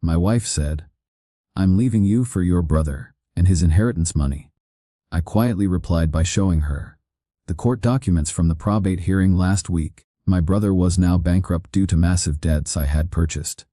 My wife said, "I'm leaving you for your brother and his inheritance money." I quietly replied by showing her the court documents from the probate hearing last week. My brother was now bankrupt due to massive debts I had purchased.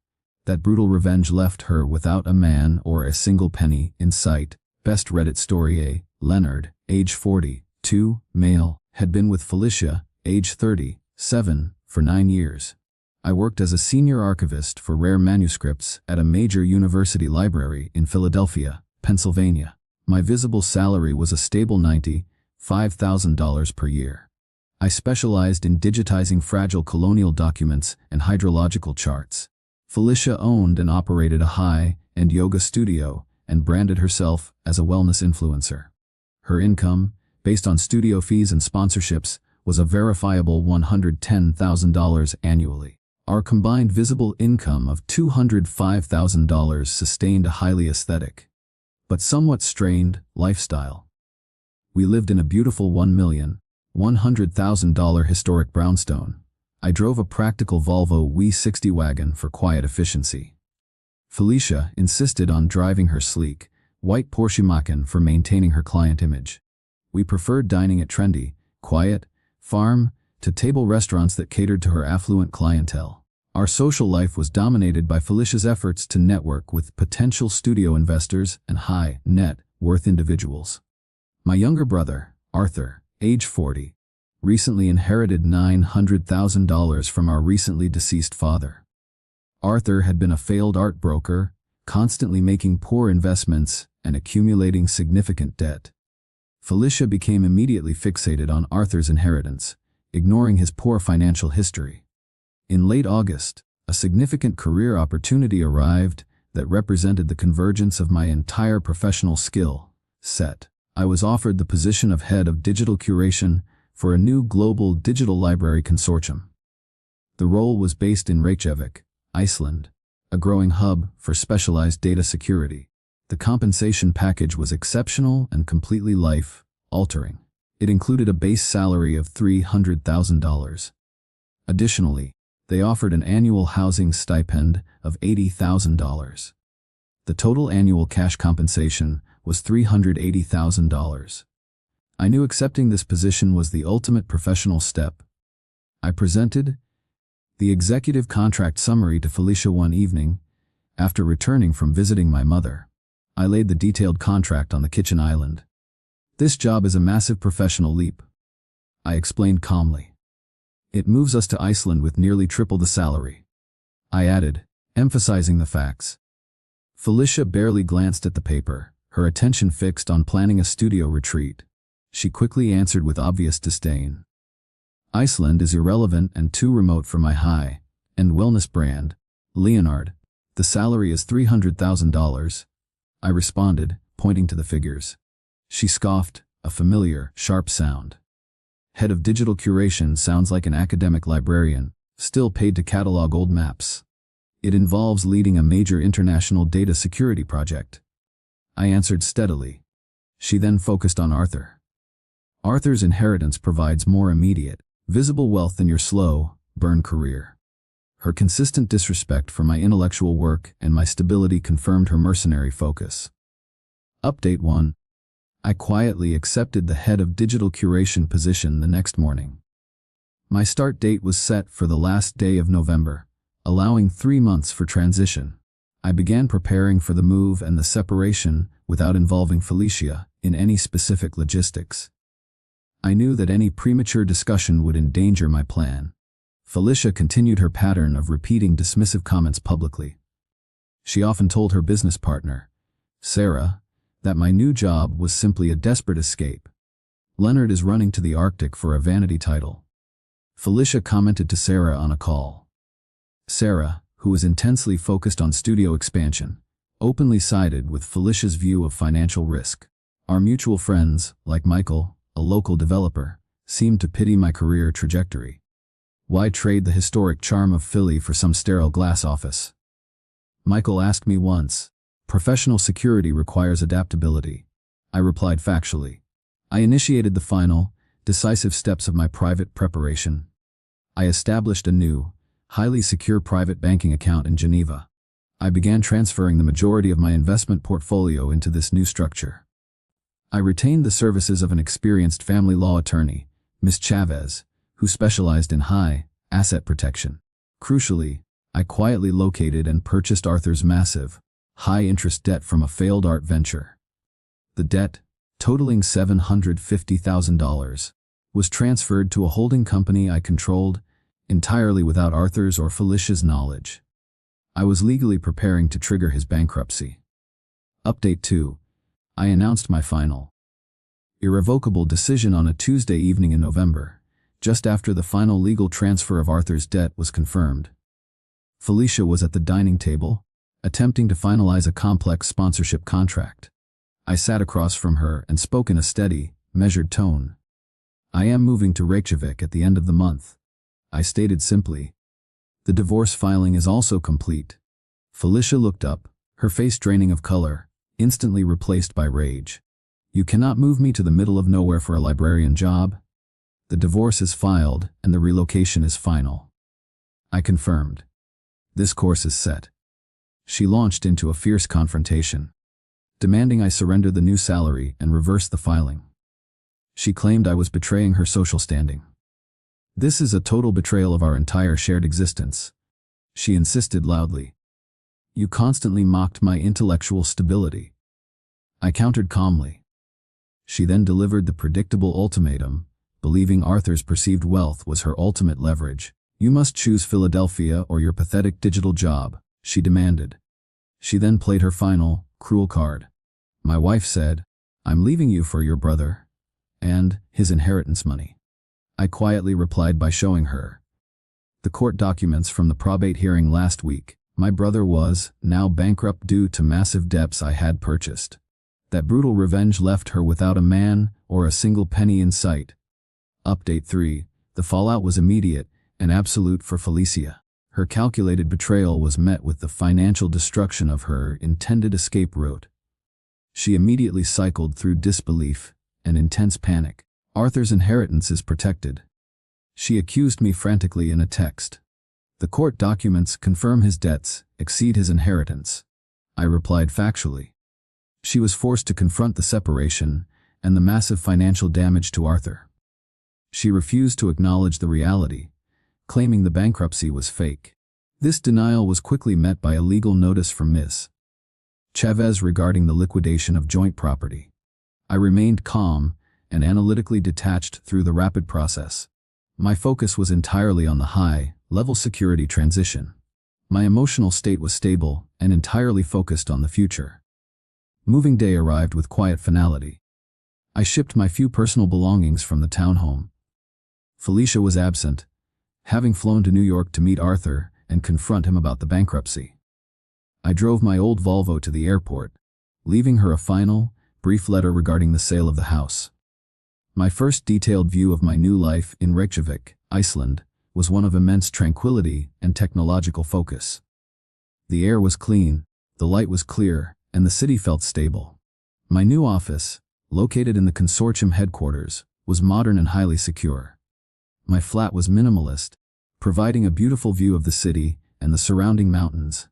That brutal revenge left her without a man or a single penny in sight. Best Reddit story. A. Leonard, age 42, male, had been with Felicia, age 37, for 9 years. I worked as a senior archivist for rare manuscripts at a major university library in Philadelphia, Pennsylvania. My visible salary was a stable $95,000 per year. I specialized in digitizing fragile colonial documents and hydrological charts. Felicia owned and operated a high-end yoga studio and branded herself as a wellness influencer. Her income, based on studio fees and sponsorships, was a verifiable $110,000 annually. Our combined visible income of $205,000 sustained a highly aesthetic, but somewhat strained, lifestyle. We lived in a beautiful $1,100,000 historic brownstone. I drove a practical Volvo V60 wagon for quiet efficiency. Felicia insisted on driving her sleek, white Porsche Macan for maintaining her client image. We preferred dining at trendy, quiet, farm-to-table restaurants that catered to her affluent clientele. Our social life was dominated by Felicia's efforts to network with potential studio investors and high-net-worth individuals. My younger brother, Arthur, age 40, recently inherited $900,000 from our recently deceased father. Arthur had been a failed art broker, constantly making poor investments and accumulating significant debt. Felicia became immediately fixated on Arthur's inheritance, ignoring his poor financial history. In late August, a significant career opportunity arrived that represented the convergence of my entire professional skill set. I was offered the position of head of digital curation for a new global digital library consortium. The role was based in Reykjavik, Iceland, a growing hub for specialized data security. The compensation package was exceptional and completely life-altering. It included a base salary of $300,000. Additionally, they offered an annual housing stipend of $80,000. The total annual cash compensation was $380,000. I knew accepting this position was the ultimate professional step. I presented the executive contract summary to Felicia one evening, after returning from visiting my mother. I laid the detailed contract on the kitchen island. "This job is a massive professional leap," I explained calmly. "It moves us to Iceland with nearly triple the salary," I added, emphasizing the facts. Felicia barely glanced at the paper, her attention fixed on planning a studio retreat. She quickly answered with obvious disdain. "Iceland is irrelevant and too remote for my high-end wellness brand, Leonard. The salary is $300,000, I responded, pointing to the figures. She scoffed, a familiar, sharp sound. Head of digital curation sounds like an academic librarian, still paid to catalog old maps. It involves leading a major international data security project. I answered steadily. She then focused on Arthur. Arthur's inheritance provides more immediate, visible wealth than your slow, burn career. Her consistent disrespect for my intellectual work and my stability confirmed her mercenary focus. Update 1. I quietly accepted the head of digital curation position the next morning. My start date was set for the last day of November, allowing 3 months for transition. I began preparing for the move and the separation without involving Felicia in any specific logistics. I knew that any premature discussion would endanger my plan. Felicia continued her pattern of repeating dismissive comments publicly. She often told her business partner, Sarah, that my new job was simply a desperate escape. Leonard is running to the Arctic for a vanity title. Felicia commented to Sarah on a call. Sarah, who was intensely focused on studio expansion, openly sided with Felicia's view of financial risk. Our mutual friends, like Michael, a local developer, seemed to pity my career trajectory. Why trade the historic charm of Philly for some sterile glass office? Michael asked me once. Professional security requires adaptability. I replied factually. I initiated the final, decisive steps of my private preparation. I established a new, highly secure private banking account in Geneva. I began transferring the majority of my investment portfolio into this new structure. I retained the services of an experienced family law attorney, Ms. Chavez, who specialized in high asset protection. Crucially, I quietly located and purchased Arthur's massive, high-interest debt from a failed art venture. The debt, totaling $750,000, was transferred to a holding company I controlled, entirely without Arthur's or Felicia's knowledge. I was legally preparing to trigger his bankruptcy. Update 2. I announced my final, irrevocable decision on a Tuesday evening in November, just after the final legal transfer of Arthur's debt was confirmed. Felicia was at the dining table, attempting to finalize a complex sponsorship contract. I sat across from her and spoke in a steady, measured tone. "I am moving to Reykjavik at the end of the month," I stated simply. "The divorce filing is also complete." Felicia looked up, her face draining of color, instantly replaced by rage. "You cannot move me to the middle of nowhere for a librarian job." "The divorce is filed and the relocation is final," I confirmed. "This course is set." She launched into a fierce confrontation, demanding I surrender the new salary and reverse the filing. She claimed I was betraying her social standing. "This is a total betrayal of our entire shared existence," she insisted loudly. "You constantly mocked my intellectual stability," I countered calmly. She then delivered the predictable ultimatum, believing Arthur's perceived wealth was her ultimate leverage. "You must choose Philadelphia or your pathetic digital job," she demanded. She then played her final, cruel card. "My wife said, 'I'm leaving you for your brother and his inheritance money.'" I quietly replied by showing her the court documents from the probate hearing last week. My brother was now bankrupt due to massive debts I had purchased. That brutal revenge left her without a man or a single penny in sight. Update 3. The fallout was immediate and absolute for Felicia. Her calculated betrayal was met with the financial destruction of her intended escape route. She immediately cycled through disbelief and intense panic. "Arthur's inheritance is protected," she accused me frantically in a text. "The court documents confirm his debts exceed his inheritance," I replied factually. She was forced to confront the separation and the massive financial damage to Arthur. She refused to acknowledge the reality, claiming the bankruptcy was fake. This denial was quickly met by a legal notice from Ms. Chavez regarding the liquidation of joint property. I remained calm and analytically detached through the rapid process. My focus was entirely on the high-level security transition. My emotional state was stable and entirely focused on the future. Moving day arrived with quiet finality. I shipped my few personal belongings from the townhome. Felicia was absent, having flown to New York to meet Arthur and confront him about the bankruptcy. I drove my old Volvo to the airport, leaving her a final, brief letter regarding the sale of the house. My first detailed view of my new life in Reykjavik, Iceland, was one of immense tranquility and technological focus. The air was clean, the light was clear, and the city felt stable. My new office, located in the consortium headquarters, was modern and highly secure. My flat was minimalist, providing a beautiful view of the city and the surrounding mountains.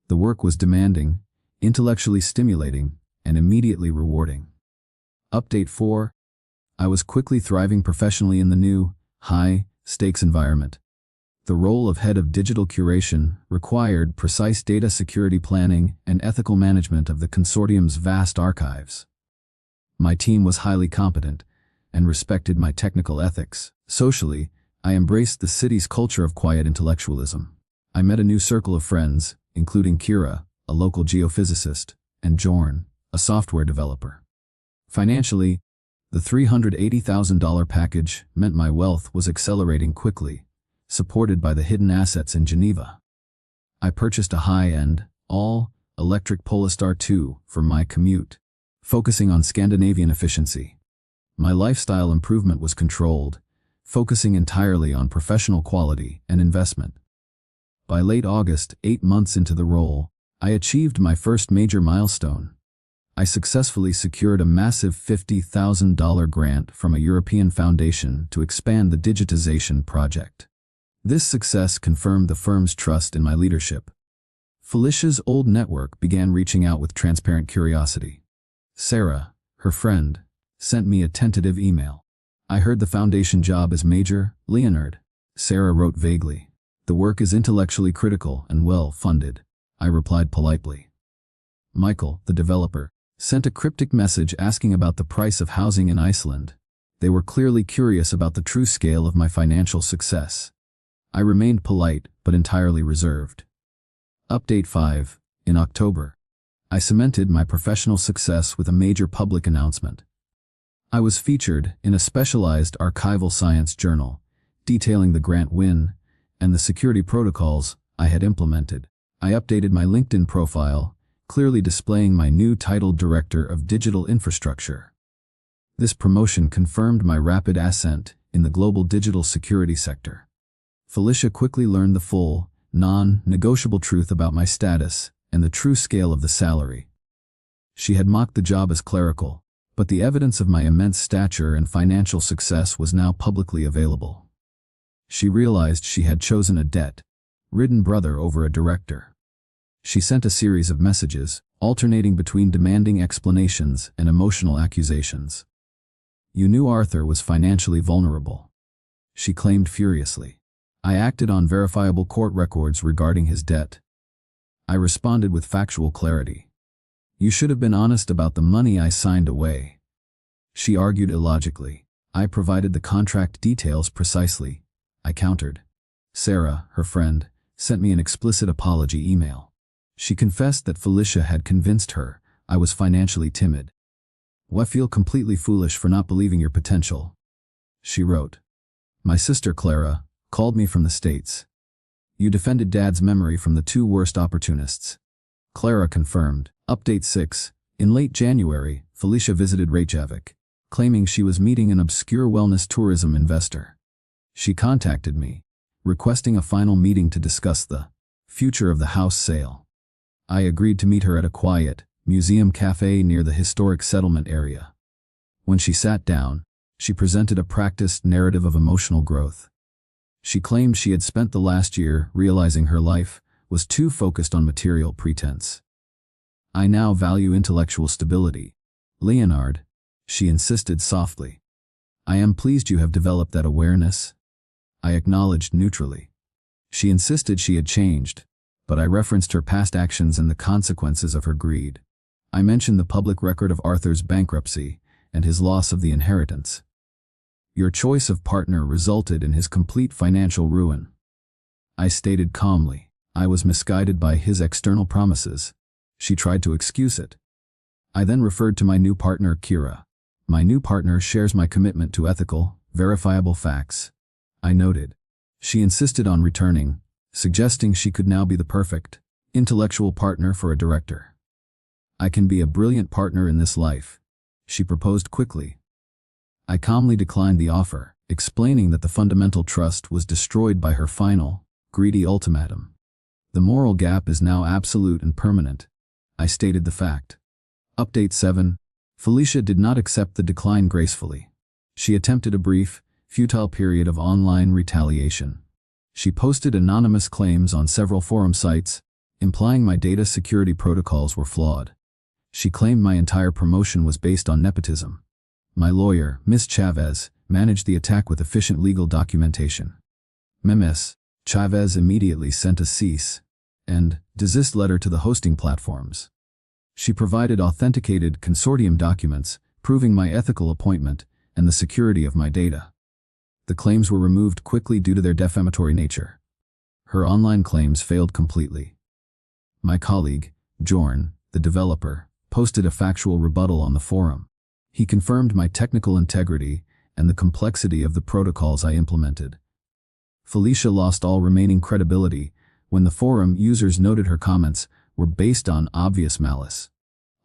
The work was demanding, intellectually stimulating, and immediately rewarding. Update 4. I was quickly thriving professionally in the new, high-stakes environment. The role of head of digital curation required precise data security planning and ethical management of the consortium's vast archives. My team was highly competent and respected my technical ethics. Socially, I embraced the city's culture of quiet intellectualism. I met a new circle of friends, including Kira, a local geophysicist, and Jorn, a software developer. Financially, the $380,000 package meant my wealth was accelerating quickly, supported by the hidden assets in Geneva. I purchased a high-end, all-electric Polestar 2 for my commute, focusing on Scandinavian efficiency. My lifestyle improvement was controlled, focusing entirely on professional quality and investment. By late August, 8 months into the role, I achieved my first major milestone. I successfully secured a massive $50,000 grant from a European foundation to expand the digitization project. This success confirmed the firm's trust in my leadership. Felicia's old network began reaching out with transparent curiosity. Sarah, her friend, sent me a tentative email. "I heard the foundation job is major, Leonard." Sarah wrote vaguely. "The work is intellectually critical and well-funded." I replied politely. Michael, the developer, sent a cryptic message asking about the price of housing in Iceland. They were clearly curious about the true scale of my financial success. I remained polite, but entirely reserved. Update 5. In October, I cemented my professional success with a major public announcement. I was featured in a specialized archival science journal, detailing the grant win and the security protocols I had implemented. I updated my LinkedIn profile, clearly displaying my new title, Director of Digital Infrastructure. This promotion confirmed my rapid ascent in the global digital security sector. Felicia quickly learned the full, non-negotiable truth about my status and the true scale of the salary. She had mocked the job as clerical, but the evidence of my immense stature and financial success was now publicly available. She realized she had chosen a debt-ridden brother over a director. She sent a series of messages, alternating between demanding explanations and emotional accusations. "You knew Arthur was financially vulnerable," she claimed furiously. "I acted on verifiable court records regarding his debt." I responded with factual clarity. "You should have been honest about the money I signed away." She argued illogically. "I provided the contract details precisely," I countered. Sarah, her friend, sent me an explicit apology email. She confessed that Felicia had convinced her I was financially timid. "I feel completely foolish for not believing your potential," she wrote. "My sister Clara called me from the States. You defended Dad's memory from the two worst opportunists." Clara confirmed. Update 6. In late January, Felicia visited Reykjavik, claiming she was meeting an obscure wellness tourism investor. She contacted me, requesting a final meeting to discuss the future of the house sale. I agreed to meet her at a quiet, museum cafe near the historic settlement area. When she sat down, she presented a practiced narrative of emotional growth. She claimed she had spent the last year realizing her life was too focused on material pretense. "I now value intellectual stability, Leonard," she insisted softly. "I am pleased you have developed that awareness." I acknowledged neutrally. She insisted she had changed, but I referenced her past actions and the consequences of her greed. I mentioned the public record of Arthur's bankruptcy and his loss of the inheritance. "Your choice of partner resulted in his complete financial ruin," I stated calmly. I was misguided by his external promises. She tried to excuse it. I then referred to my new partner, Kira. "My new partner shares my commitment to ethical, verifiable facts," I noted. She insisted on returning, suggesting she could now be the perfect, intellectual partner for a director. "I can be a brilliant partner in this life," she proposed quickly. I calmly declined the offer, explaining that the fundamental trust was destroyed by her final, greedy ultimatum. "The moral gap is now absolute and permanent," I stated the fact. Update 7. Felicia did not accept the decline gracefully. She attempted a brief, futile period of online retaliation. She posted anonymous claims on several forum sites, implying my data security protocols were flawed. She claimed my entire promotion was based on nepotism. My lawyer, Ms. Chavez, managed the attack with efficient legal documentation. Ms. Chavez immediately sent a cease and desist letter to the hosting platforms. She provided authenticated consortium documents proving my ethical appointment and the security of my data. The claims were removed quickly due to their defamatory nature. Her online claims failed completely. My colleague, Jorn, the developer, posted a factual rebuttal on the forum. He confirmed my technical integrity and the complexity of the protocols I implemented. Felicia lost all remaining credibility when the forum users noted her comments were based on obvious malice.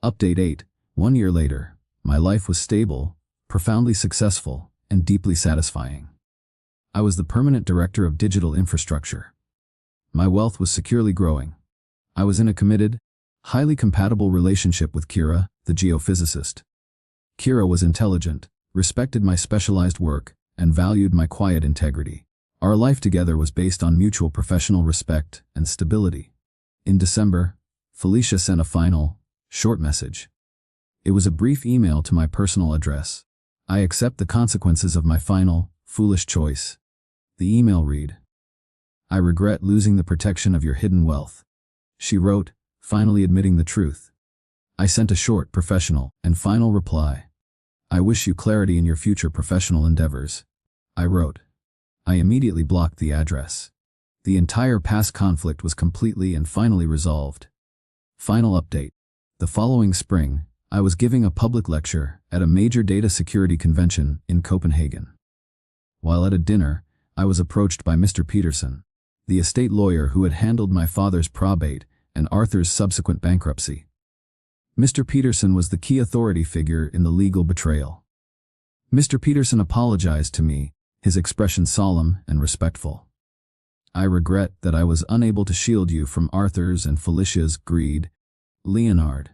Update 8. 1 year later, my life was stable, profoundly successful, and deeply satisfying. I was the permanent director of digital infrastructure. My wealth was securely growing. I was in a committed, highly compatible relationship with Kira, the geophysicist. Kira was intelligent, respected my specialized work, and valued my quiet integrity. Our life together was based on mutual professional respect and stability. In December, Felicia sent a final, short message. It was a brief email to my personal address. I accept the consequences of my final, foolish choice. The email read, I regret losing the protection of your hidden wealth. She wrote, finally admitting the truth. I sent a short, professional, and final reply. I wish you clarity in your future professional endeavors. I wrote. I immediately blocked the address. The entire past conflict was completely and finally resolved. Final update. The following spring, I was giving a public lecture at a major data security convention in Copenhagen. While at a dinner, I was approached by Mr. Peterson, the estate lawyer who had handled my father's probate and Arthur's subsequent bankruptcy. Mr. Peterson was the key authority figure in the legal betrayal. Mr. Peterson apologized to me, his expression solemn and respectful. I regret that I was unable to shield you from Arthur's and Felicia's greed. Leonard.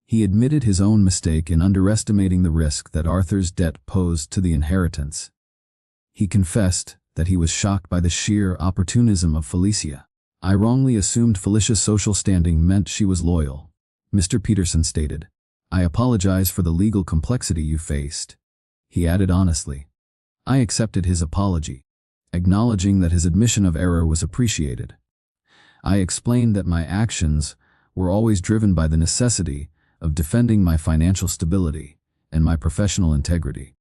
He admitted his own mistake in underestimating the risk that Arthur's debt posed to the inheritance. He confessed that he was shocked by the sheer opportunism of Felicia. I wrongly assumed Felicia's social standing meant she was loyal. Mr. Peterson stated, I apologize for the legal complexity you faced. He added honestly. I accepted his apology, acknowledging that his admission of error was appreciated. I explained that my actions were always driven by the necessity of defending my financial stability and my professional integrity.